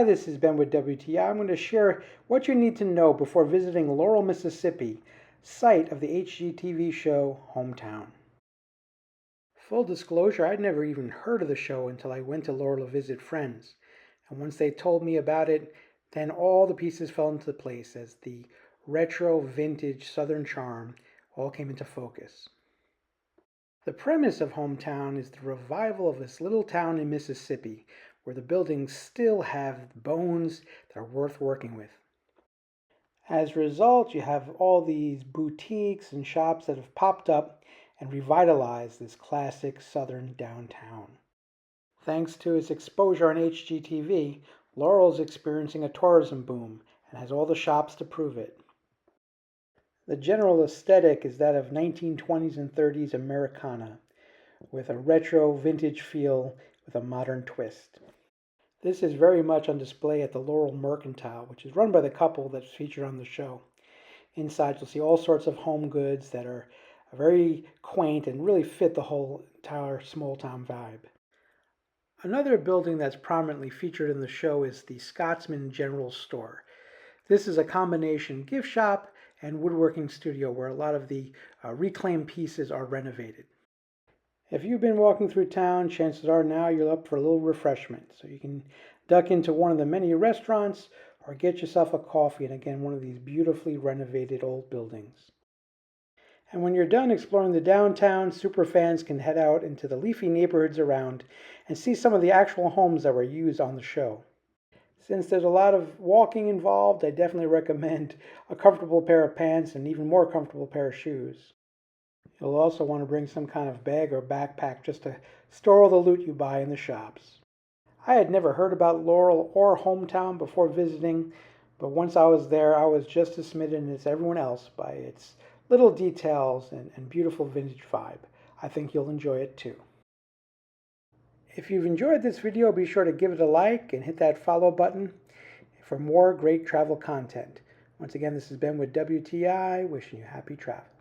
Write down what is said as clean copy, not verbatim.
Hi, this is Ben with WTI. I'm going to share what you need to know before visiting Laurel, Mississippi, site of the HGTV show Hometown. Full disclosure, I'd never even heard of the show until I went to Laurel to visit friends. And once they told me about it, then all the pieces fell into place as the retro, vintage, southern charm all came into focus. The premise of Hometown is the revival of this little town in Mississippi where the buildings still have bones that are worth working with. As a result, you have all these boutiques and shops that have popped up and revitalized this classic southern downtown. Thanks to its exposure on HGTV, Laurel's experiencing a tourism boom and has all the shops to prove it. The general aesthetic is that of 1920s and 30s Americana, with a retro vintage feel with a modern twist. This is very much on display at the Laurel Mercantile, which is run by the couple that's featured on the show. Inside you'll see all sorts of home goods that are very quaint and really fit the whole entire small town vibe. Another building that's prominently featured in the show is the Scotsman General Store. This is a combination gift shop and woodworking studio where a lot of the reclaimed pieces are renovated. If you've been walking through town, chances are now you're up for a little refreshment. So you can duck into one of the many restaurants or get yourself a coffee in, again, one of these beautifully renovated old buildings. And when you're done exploring the downtown, superfans can head out into the leafy neighborhoods around and see some of the actual homes that were used on the show. Since there's a lot of walking involved, I definitely recommend a comfortable pair of pants and even more comfortable pair of shoes. You'll also want to bring some kind of bag or backpack just to store all the loot you buy in the shops. I had never heard about Laurel or Hometown before visiting, but once I was there, I was just as smitten as everyone else by its little details and beautiful vintage vibe. I think you'll enjoy it too. If you've enjoyed this video, be sure to give it a like and hit that follow button for more great travel content. Once again, this has been with WTI, wishing you happy travels.